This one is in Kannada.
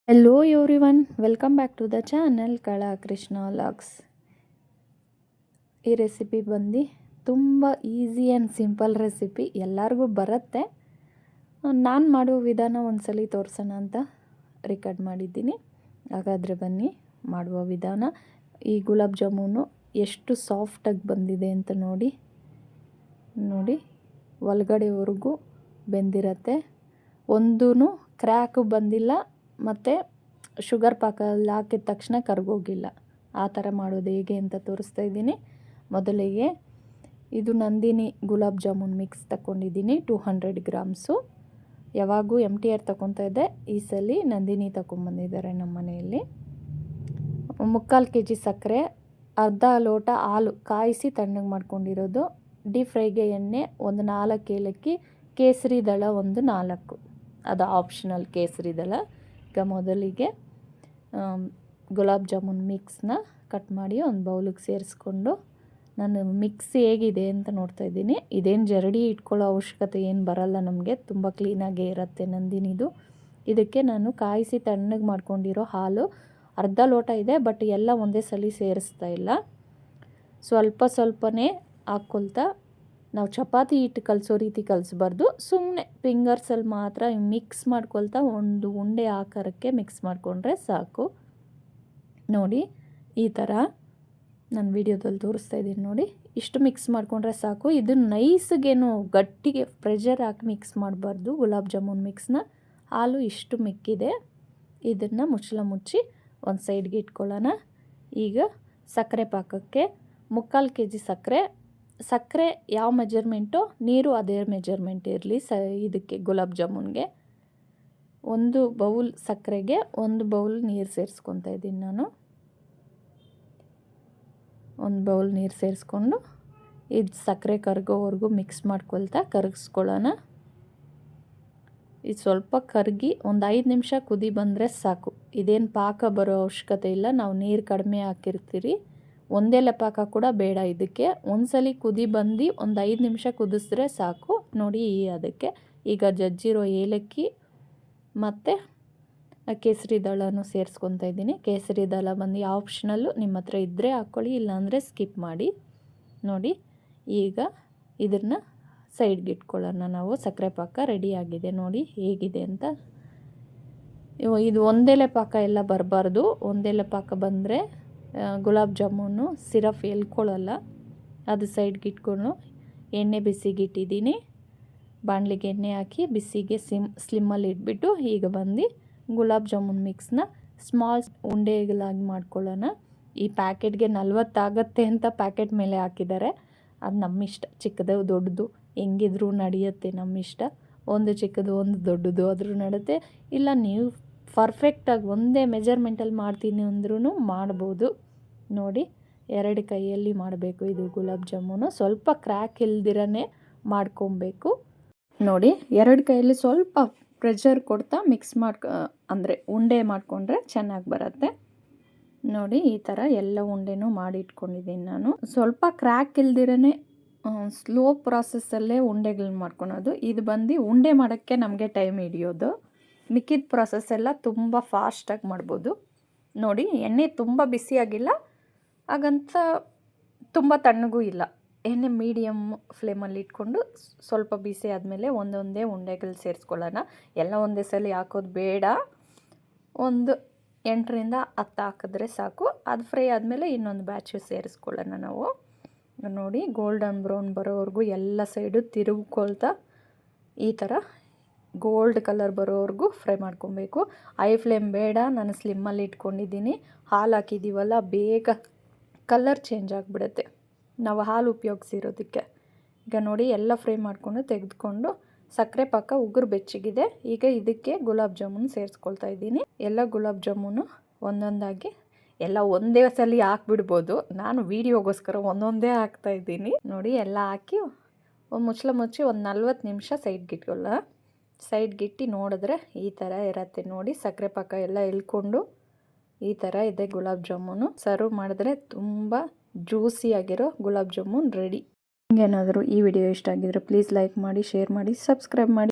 Hello everyone, welcome back to the channel Kala Krishna vlogs. ಈ ರೆಸಿಪಿ ಬಂದು ತುಂಬ ಈಸಿ ಆ್ಯಂಡ್ ಸಿಂಪಲ್ ರೆಸಿಪಿ, ಎಲ್ಲರಿಗೂ ಬರುತ್ತೆ. ನಾನು ಮಾಡೋ ವಿಧಾನ ಒಂದ್ಸಲಿ ತೋರಿಸೋಣ ಅಂತ ರೆಕಾರ್ಡ್ ಮಾಡಿದ್ದೀನಿ. ಹಾಗಾದರೆ ಬನ್ನಿ ಮಾಡುವ ವಿಧಾನ. ಈ ಗುಲಾಬ್ ಜಾಮೂನು ಎಷ್ಟು ಸಾಫ್ಟಾಗಿ ಬಂದಿದೆ ಅಂತ ನೋಡಿ ಒಳಗಡೆವರೆಗೂ ಬೆಂದಿರತ್ತೆ. ಒಂದೂ ಕ್ರ್ಯಾಕು ಬಂದಿಲ್ಲ ಮತ್ತು ಶುಗರ್ ಪಾಕಲ್ಲಿ ಹಾಕಿದ ತಕ್ಷಣ ಕರಗೋಗಿಲ್ಲ. ಆ ಥರ ಮಾಡೋದು ಹೇಗೆ ಅಂತ ತೋರಿಸ್ತಾ ಇದ್ದೀನಿ. ಮೊದಲಿಗೆ ಇದು ನಂದಿನಿ ಗುಲಾಬ್ ಜಾಮೂನ್ ಮಿಕ್ಸ್ ತಗೊಂಡಿದ್ದೀನಿ 200 ಗ್ರಾಮ್ಸು. ಯಾವಾಗೂ MTR ತಗೊತಾ ಇದ್ದೆ, ಈ ಸಲ ನಂದಿನಿ ತಗೊಂಬಂದಿದ್ದಾರೆ ನಮ್ಮ ಮನೆಯಲ್ಲಿ. 3/4 kg ಸಕ್ಕರೆ, ಅರ್ಧ ಲೋಟ ಹಾಲು ಕಾಯಿಸಿ ತಣ್ಣಗೆ ಮಾಡ್ಕೊಂಡಿರೋದು, ಡೀಪ್ ಫ್ರೈಗೆ ಎಣ್ಣೆ, ಒಂದು 4 ಏಲಕ್ಕಿ, ಕೇಸರಿ ದಳ ಒಂದು 4, ಅದು ಆಪ್ಷನಲ್ ಕೇಸರಿ ದಳ. ಈಗ ಮೊದಲಿಗೆ ಗುಲಾಬ್ ಜಾಮೂನ್ ಮಿಕ್ಸ್ನ ಕಟ್ ಮಾಡಿ ಒಂದು ಬೌಲಿಗೆ ಸೇರಿಸ್ಕೊಂಡು, ನಾನು ಮಿಕ್ಸ್ ಹೇಗಿದೆ ಅಂತ ನೋಡ್ತಾ ಇದ್ದೀನಿ. ಇದೇನು ಜರಡಿ ಇಟ್ಕೊಳ್ಳೋ ಅವಶ್ಯಕತೆ ಏನು ಬರಲ್ಲ ನಮಗೆ, ತುಂಬ ಕ್ಲೀನಾಗೇ ಇರುತ್ತೆ ನಂದಿನಿದು. ಇದಕ್ಕೆ ನಾನು ಕಾಯಿಸಿ ತಣ್ಣಗೆ ಮಾಡ್ಕೊಂಡಿರೋ ಹಾಲು ಅರ್ಧ ಲೋಟ ಇದೆ, ಬಟ್ ಎಲ್ಲ ಒಂದೇ ಸಲ ಸೇರಿಸ್ತಾ ಇಲ್ಲ. ಸ್ವಲ್ಪ ಸ್ವಲ್ಪನೇ ಹಾಕ್ಕೊಳ್ತಾ, ನಾವು ಚಪಾತಿ ಹಿಟ್ಟು ಕಲಿಸೋ ರೀತಿ ಕಲಿಸ್ಬಾರ್ದು, ಸುಮ್ಮನೆ ಫಿಂಗರ್ಸಲ್ಲಿ ಮಾತ್ರ ಮಿಕ್ಸ್ ಮಾಡ್ಕೊಳ್ತಾ ಒಂದು ಉಂಡೆ ಆಕಾರಕ್ಕೆ ಮಿಕ್ಸ್ ಮಾಡಿಕೊಂಡ್ರೆ ಸಾಕು. ನೋಡಿ ಈ ಥರ ನಾನು ವಿಡಿಯೋದಲ್ಲಿ ತೋರಿಸ್ತಾ ಇದ್ದೀನಿ ನೋಡಿ, ಇಷ್ಟು ಮಿಕ್ಸ್ ಮಾಡಿಕೊಂಡ್ರೆ ಸಾಕು. ಇದು ನೈಸ್ಗೇನು ಗಟ್ಟಿಗೆ ಪ್ರೆಷರ್ ಹಾಕಿ ಮಿಕ್ಸ್ ಮಾಡಬಾರ್ದು. ಗುಲಾಬ್ ಜಾಮೂನ್ ಮಿಕ್ಸ್ನ ಹಾಲು ಇಷ್ಟು ಮಿಕ್ಕಿದೆ. ಇದನ್ನು ಮುಚ್ಚಿ ಒಂದು ಸೈಡ್ಗೆ ಇಟ್ಕೊಳ್ಳೋಣ. ಈಗ ಸಕ್ಕರೆ ಪಾಕಕ್ಕೆ 3/4 kg ಸಕ್ಕರೆ ಯಾವ ಮೆಜರ್ಮೆಂಟು, ನೀರು ಅದೇ ಮೆಜರ್ಮೆಂಟ್ ಇರಲಿ. ಇದಕ್ಕೆ ಗುಲಾಬ್ ಜಾಮೂನ್ಗೆ 1 ಬೌಲ್ ಸಕ್ಕರೆಗೆ 1 ಬೌಲ್ ನೀರು ಸೇರಿಸ್ಕೊತಾ ಇದ್ದೀನಿ ನಾನು. 1 ಬೌಲ್ ನೀರು ಸೇರಿಸ್ಕೊಂಡು ಇದು ಸಕ್ಕರೆ ಕರಗೋವರೆಗೂ ಮಿಕ್ಸ್ ಮಾಡ್ಕೊಳ್ತಾ ಕರಗಿಸ್ಕೊಳ್ಳೋಣ. ಇದು ಸ್ವಲ್ಪ ಕರಗಿ ಒಂದು 5 ನಿಮಿಷ ಕುದಿ ಬಂದರೆ ಸಾಕು. ಇದೇನು ಪಾಕ ಬರೋ ಅವಶ್ಯಕತೆ ಇಲ್ಲ, ನಾವು ನೀರು ಕಡಿಮೆ ಹಾಕಿರ್ತೀರಿ. ಒಂದೆಲೆ ಪಾಕ ಕೂಡ ಬೇಡ ಇದಕ್ಕೆ. ಒಂದ್ಸಲಿ ಕುದಿ ಬಂದು ಒಂದು 5 ನಿಮಿಷ ಕುದಿಸಿದ್ರೆ ಸಾಕು. ನೋಡಿ ಅದಕ್ಕೆ ಈಗ ಜಜ್ಜಿರೋ ಏಲಕ್ಕಿ ಮತ್ತು ಕೇಸರಿ ದಳನೂ ಸೇರಿಸ್ಕೊತಾ ಇದ್ದೀನಿ. ಕೇಸರಿ ದಳ ಬಂದು ಆಪ್ಷನಲ್ಲು, ನಿಮ್ಮ ಹತ್ರ ಇದ್ದರೆ ಹಾಕ್ಕೊಳ್ಳಿ, ಇಲ್ಲಾಂದರೆ ಸ್ಕಿಪ್ ಮಾಡಿ. ನೋಡಿ ಈಗ ಇದನ್ನು ಸೈಡ್ಗೆ ಇಟ್ಕೊಳ್ಳೋಣ ನಾವು. ಸಕ್ಕರೆ ಪಾಕ ರೆಡಿಯಾಗಿದೆ ನೋಡಿ ಹೇಗಿದೆ ಅಂತ. ಇದು ಒಂದೆಲೆ ಪಾಕ ಎಲ್ಲ ಬರಬಾರ್ದು. ಒಂದೆಲೆ ಪಾಕ ಬಂದರೆ ಗುಲಾಬ್ ಜಾಮೂನು ಸಿರಪ್ ಎಲ್ಕೊಳ್ಳಲ್ಲ. ಅದು ಸೈಡ್ಗೆ ಇಟ್ಕೊಂಡು ಎಣ್ಣೆ ಬಿಸಿಗೆ ಇಟ್ಟಿದ್ದೀನಿ. ಬಾಣಲಿಗೆ ಎಣ್ಣೆ ಹಾಕಿ ಬಿಸಿಗೆ ಸ್ಲಿಮ್ಮಲ್ಲಿ ಇಟ್ಬಿಟ್ಟು ಈಗ ಬಂದು ಗುಲಾಬ್ ಜಾಮೂನ್ ಮಿಕ್ಸ್ನ ಸ್ಮಾಲ್ ಉಂಡೆಗಳಾಗಿ ಮಾಡ್ಕೊಳ್ಳೋಣ. ಈ ಪ್ಯಾಕೆಟ್ಗೆ 40 ಆಗುತ್ತೆ ಅಂತ ಪ್ಯಾಕೆಟ್ ಮೇಲೆ ಹಾಕಿದ್ದಾರೆ. ಅದು ನಮ್ಮಿಷ್ಟ, ಚಿಕ್ಕದು ದೊಡ್ಡದು ಹೆಂಗಿದ್ರೂ ನಡೆಯುತ್ತೆ, ನಮ್ಮಿಷ್ಟ. ಒಂದು ಚಿಕ್ಕದು ಒಂದು ದೊಡ್ಡದು ಆದರೂ ನಡೆಯುತ್ತೆ. ಇಲ್ಲ ನೀವು ಪರ್ಫೆಕ್ಟಾಗಿ ಒಂದೇ ಮೆಜರ್ಮೆಂಟಲ್ಲಿ ಮಾಡ್ತೀನಿ ಅಂದ್ರೂ ಮಾಡ್ಬೋದು. ನೋಡಿ 2 ಕೈಯಲ್ಲಿ ಮಾಡಬೇಕು ಇದು ಗುಲಾಬ್ ಜಾಮೂನು. ಸ್ವಲ್ಪ ಕ್ರ್ಯಾಕ್ ಇಲ್ದಿರನೇ ಮಾಡ್ಕೊಬೇಕು. ನೋಡಿ 2 ಕೈಯಲ್ಲಿ ಸ್ವಲ್ಪ ಪ್ರೆಷರ್ ಕೊಡ್ತಾ ಮಿಕ್ಸ್ ಅಂದರೆ ಉಂಡೆ ಮಾಡಿಕೊಂಡ್ರೆ ಚೆನ್ನಾಗಿ ಬರುತ್ತೆ. ನೋಡಿ ಈ ಥರ ಎಲ್ಲ ಉಂಡೆನೂ ಮಾಡಿ ಇಟ್ಕೊಂಡಿದ್ದೀನಿ ನಾನು. ಸ್ವಲ್ಪ ಕ್ರ್ಯಾಕ್ ಇಲ್ದಿರನೇ ಸ್ಲೋ ಪ್ರಾಸೆಸ್ಸಲ್ಲೇ ಉಂಡೆಗಳನ್ನ ಮಾಡ್ಕೊಳೋದು. ಇದು ಬಂದು ಉಂಡೆ ಮಾಡೋಕ್ಕೆ ನಮಗೆ ಟೈಮ್ ಹಿಡಿಯೋದು. ಮಿಕ್ಕಿದ ಪ್ರಾಸೆಸ್ ಎಲ್ಲ ತುಂಬ ಫಾಸ್ಟಾಗಿ ಮಾಡ್ಬೋದು. ನೋಡಿ ಎಣ್ಣೆ ತುಂಬ ಬಿಸಿಯಾಗಿಲ್ಲ, ಹಾಗಂತ ತುಂಬ ತಣ್ಣಗೂ ಇಲ್ಲ. ಎಣ್ಣೆ ಮೀಡಿಯಮ್ ಫ್ಲೇಮಲ್ಲಿ ಇಟ್ಕೊಂಡು ಸ್ವಲ್ಪ ಬಿಸಿ ಆದಮೇಲೆ ಒಂದೊಂದೇ ಉಂಡೆಗಳು ಸೇರಿಸ್ಕೊಳ್ಳೋಣ. ಎಲ್ಲ ಒಂದೇ ಸಲ ಹಾಕೋದು ಬೇಡ, ಒಂದು 8ರಿಂದ 10 ಹಾಕಿದ್ರೆ ಸಾಕು. ಅದು ಫ್ರೈ ಆದಮೇಲೆ ಇನ್ನೊಂದು ಬ್ಯಾಚು ಸೇರಿಸ್ಕೊಳ್ಳೋಣ ನಾವು. ನೋಡಿ ಗೋಲ್ಡನ್ ಬ್ರೌನ್ ಬರೋವರೆಗೂ ಎಲ್ಲ ಸೈಡು ತಿರುಗ್ಕೊಳ್ತಾ ಈ ಥರ ಗೋಲ್ಡ್ ಕಲರ್ ಬರೋವರೆಗೂ ಫ್ರೈ ಮಾಡ್ಕೊಬೇಕು. ಹೈ ಫ್ಲೇಮ್ ಬೇಡ, ನಾನು ಸ್ಲಿಮ್ಮಲ್ಲಿ ಇಟ್ಕೊಂಡಿದ್ದೀನಿ. ಹಾಲು ಹಾಕಿದ್ದೀವಲ್ಲ, ಬೇಗ ಕಲರ್ ಚೇಂಜ್ ಆಗಿಬಿಡುತ್ತೆ ನಾವು ಹಾಲು ಉಪಯೋಗಿಸಿರೋದಕ್ಕೆ. ಈಗ ನೋಡಿ ಎಲ್ಲ ಫ್ರೈ ಮಾಡಿಕೊಂಡು ತೆಗೆದುಕೊಂಡು, ಸಕ್ಕರೆ ಪಾಕ ಉಗುರು ಬೆಚ್ಚಗಿದೆ. ಈಗ ಇದಕ್ಕೆ ಗುಲಾಬ್ ಜಾಮೂನು ಸೇರಿಸ್ಕೊಳ್ತಾ ಇದ್ದೀನಿ. ಎಲ್ಲ ಗುಲಾಬ್ ಜಾಮೂನು ಒಂದೊಂದಾಗಿ ಎಲ್ಲ ಒಂದೇ ಸಲ ಹಾಕ್ಬಿಡ್ಬೋದು. ನಾನು ವೀಡಿಯೋಗೋಸ್ಕರ ಒಂದೊಂದೇ ಹಾಕ್ತಾಯಿದ್ದೀನಿ. ನೋಡಿ ಎಲ್ಲ ಹಾಕಿ ಮುಚ್ಚಳ ಮುಚ್ಚಿ ಒಂದು 40 ನಿಮಿಷ ಸೈಡ್ಗಿಟ್ಟು ನೋಡಿದ್ರೆ ಈ ಥರ ಇರತ್ತೆ ನೋಡಿ. ಸಕ್ಕರೆ ಪಾಕ ಎಲ್ಲ ಎಳ್ಕೊಂಡು ಈ ಥರ ಇದೆ ಗುಲಾಬ್ ಜಾಮೂನು. ಸರ್ವ್ ಮಾಡಿದ್ರೆ ತುಂಬ ಜ್ಯೂಸಿಯಾಗಿರೋ ಗುಲಾಬ್ ಜಾಮೂನ್ ರೆಡಿ. ಏನಾದರೂ ಈ ವಿಡಿಯೋ ಇಷ್ಟ ಆಗಿದ್ರೆ ಪ್ಲೀಸ್ ಲೈಕ್ ಮಾಡಿ, ಶೇರ್ ಮಾಡಿ, ಸಬ್ಸ್ಕ್ರೈಬ್ ಮಾಡಿ.